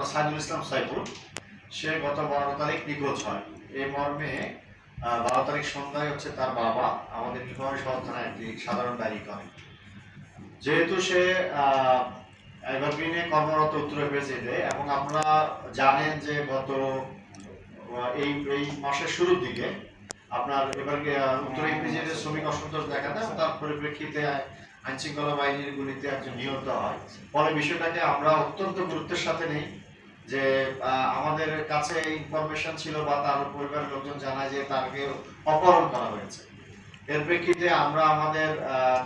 আমরা সাইদুল ইসলাম সাইফুল, সে গত 12 তারিখ নিখোঁজ হয়। এই মর্মে 12 তারিখ সন্ধ্যায় হচ্ছে তার বাবা আমাদের নীলফামারী সদর থানায় একটি সাধারণ ডায়েরি করে। যেহেতু সে এভারগ্রিনে কর্মরত উত্তর এপিজেডে, এবং আপনারা জানেন যে গত এই মাসের শুরুর দিকে আপনার এবার উত্তর এপিজেডের শ্রমিক অসন্তোষ দেখা দেয়, তার পরিপ্রেক্ষিতে আইন শৃঙ্খলা বাহিনীর গুলিতে একজন নিহত হয়। ফলে বিষয়টাকে আমরা অত্যন্ত গুরুত্বের সাথে নেই যে আমাদের কাছে ইনফরমেশন ছিল বা তার পরিবারের লোকজন জানায় যে তাকে অপহরণ করা হয়েছে। এর প্রেক্ষিতে আমরা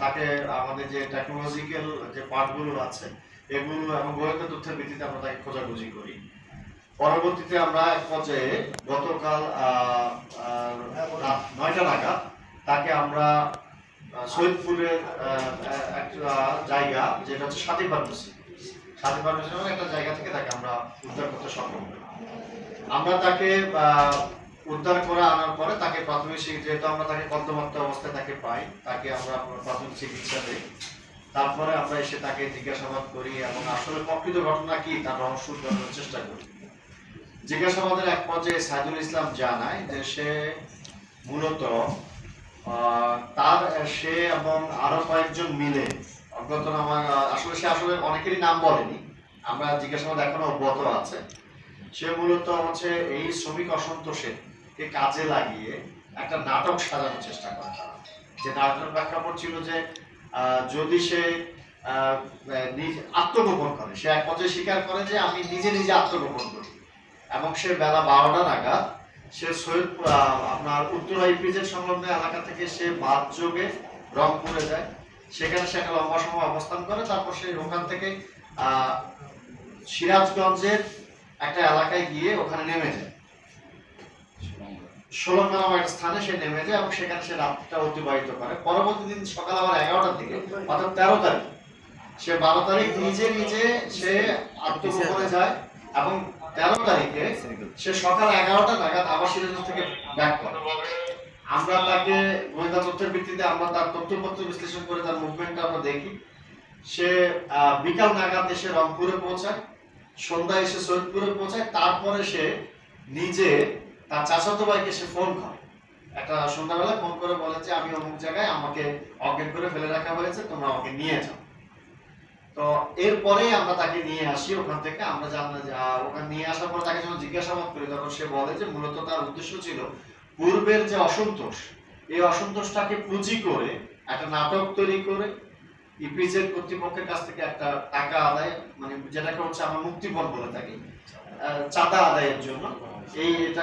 তাকে আমাদের যে টেকনোলজিক্যাল যে পার্টগুলো আছে এগুলো এবং গোয়েন্দা তথ্যের ভিত্তিতে আমরা তাকে খোঁজাখুঁজি করি। পরবর্তীতে আমরা এক পর্যায়ে গতকাল 9টা নাগাদ তাকে আমরা সৈয়দপুরের একটা জায়গা, যেটা হচ্ছে সাথী ফার্মেসি একটা জায়গা থেকে তাকে আমরা উদ্ধার করতে সক্ষম হই। আমরা তাকে উদ্ধার করে আনার পরে তাকে প্রাথমিক যেহেতু আমরা তাকে কর্দমাক্ত অবস্থায় তাকে পাই, তাকে আমরা প্রাথমিক চিকিৎসা দিই। তারপরে আমরা এসে তাকে জিজ্ঞাসাবাদ করি এবং আসলে প্রকৃত ঘটনা কি তার রহস্য উদ্ঘাটনের চেষ্টা করি। জিজ্ঞাসাবাদের এক পর্যায়ে সাইদুল ইসলাম জানায় যে সে মূলত সে এবং আরো কয়েকজন মিলে অজ্ঞাতনামা, সে আসলে অনেকেরই নাম বলেনি, আমরা জিজ্ঞাসাবাদ এখনো অব্যাহত আছে। সে মূলত হচ্ছে এই শ্রমিক অসন্তোষে কাজে লাগিয়ে একটা নাটক সাজানোর চেষ্টা করে। যে নাটকের প্রেক্ষাপট ছিল যে যদি সে আত্মগোপন করে, সে এক পর্যায়ে স্বীকার করে যে আমি নিজে নিজে আত্মগোপন করি, এবং সে বেলা 12টা নাগাদ সে আপনার উত্তরা ইপিজেড সংলগ্ন এলাকা থেকে সে বাস যোগে রংপুরে যায়। সেখানে সে একটা লম্বা সময় অবস্থান করে। তারপর সে ওখান থেকে সিরাজগঞ্জের একটা এলাকায় গিয়ে ওখানে নেমে যায়, সোলঙ্গা নামক একটা স্থানে সে নেমে যায় এবং সেখানে সে রাতটা অতিবাহিত করে। পরবর্তী দিন সকাল আবার 11টার দিকে, অর্থাৎ 13 তারিখ, সে 12 তারিখ নিজে নিজে সে আত্মগোপনে যায় এবং 13 তারিখে সে সকাল 11টা নাগাদ আবার সিরাজগঞ্জ থেকে ব্যাক করে। আমরা তাকে গোয়েন্দা তথ্যের ভিত্তিতে আমরা তার তথ্যপত্র বিশ্লেষণ করে তার মুভমেন্টটা আমরা দেখি। সে বিকাল নাগাদ এসে রংপুরে পৌঁছায়, সন্ধ্যায় এসে সৈয়দপুরে পৌঁছায়। তারপরে সে নিজে তার চাচাতো ভাইকে সে ফোন করে, একটা সন্ধ্যাবেলা ফোন করে বলে যে আমি অমুক জায়গায়, আমাকে অজ্ঞান করে ফেলে রাখা হয়েছে, তোমরা আমাকে নিয়ে যাও। তো এরপরে আমরা তাকে নিয়ে আসি ওখান থেকে। আমরা জানলাম যে ওখানে নিয়ে আসার পর তাকে যখন জিজ্ঞাসাবাদ করি, তখন সে বলে যে মূলত তার উদ্দেশ্য ছিল পূর্বের যে অসন্তোষ, এই অসন্তোষটাকে পুঁজি করে একটা নাটক তৈরি করে ইপিজেড কর্তৃপক্ষের কাছ থেকে একটা টাকা আদায়, মানে যেটাকে হচ্ছে আমরা মুক্তিপণ বলে থাকি, চাঁদা আদায়ের জন্য।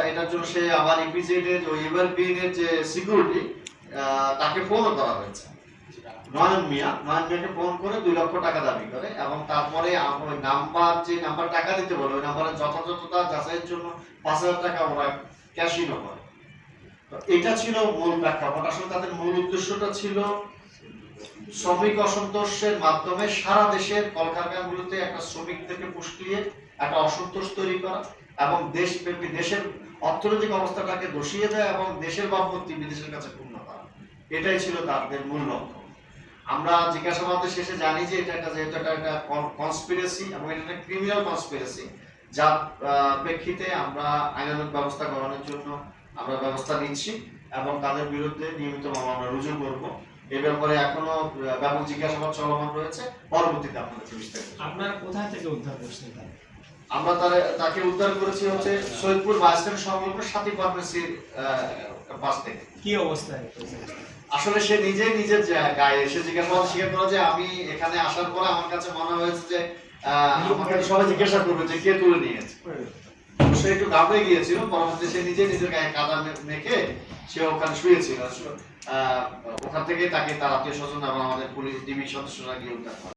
এটার জন্য সে আবার ইপিজেড এর ওই এভারগ্রিনের যে সিকিউরিটি, তাকে ফোনও করা হয়েছে। নয়নমিয়াকে ফোন করে 2 লক্ষ টাকা দাবি করে, এবং তারপরে ওই নাম্বার টাকা দিতে বলে ওই নাম্বারের যথাযথতা যাচাইয়ের জন্য 5,000 টাকা ওরা ক্যাশিংও করে। তো এটা ছিল মূল প্রেক্ষাপট। আসলে তাদের মূল উদ্দেশ্যটা ছিল শ্রমিক অসন্তোষের মাধ্যমে সারা দেশের কলকারখানাগুলোতে একটা শ্রমিকদেরকে পুষলিয়ে একটা অসন্তোষ তৈরি করা এবং দেশব্যাপী দেশের অর্থনৈতিক অবস্থাটাকে দোষিয়ে দেয় এবং দেশের বাপমূর্তি বিদেশের কাছে পূর্ণ করা। এটাই ছিল তাদের মূল লক্ষ্য। আমরা জিজ্ঞাসাবাদের শেষে জানি যে যেহেতু একটা কনস্পিরেসি এবং এটা একটা ক্রিমিনাল কনস্পিরেসি, যার প্রেক্ষিতে আমরা আইনানুগ ব্যবস্থা গ্রহণের জন্য আমরা ব্যবস্থা নিচ্ছি এবং তাদের বিরুদ্ধে নিয়মিত মামলা আমরা রুজু করব। এই ব্যাপারে এখনো ব্যাপক জিজ্ঞাসাবাদ চলমান রয়েছে। পরবর্তীতে আপনাদের বিস্তারিত। আপনারা কোথা থেকে উদ্ধার করছেন? আমরা তাকে উদ্ধার করেছি হচ্ছে সৈয়দপুর বাস স্ট্যান্ড সংলগ্ন সাথী ফার্মেসির পাশ থেকে। কি অবস্থায়? আসলে সে নিজের গায়ে এসে জিজ্ঞাসাবাদ স্বীকার করে যে আমি এখানে আসার পরে আমার কাছে মনে হয়েছে যে আমাকে সবাই জিজ্ঞাসা করবে যে কে তুলে নিয়েছে। সে একটু ঘাবড়ে গিয়েছিল। পরবর্তীতে সে নিজের গায়ে কাদা মেখে সে ওখানে শুয়েছিল। ওখান থেকে তাকে তার আত্মীয় স্বজন এবং আমাদের পুলিশ ডিবি সদস্যরা গিয়ে উদ্ধার করে।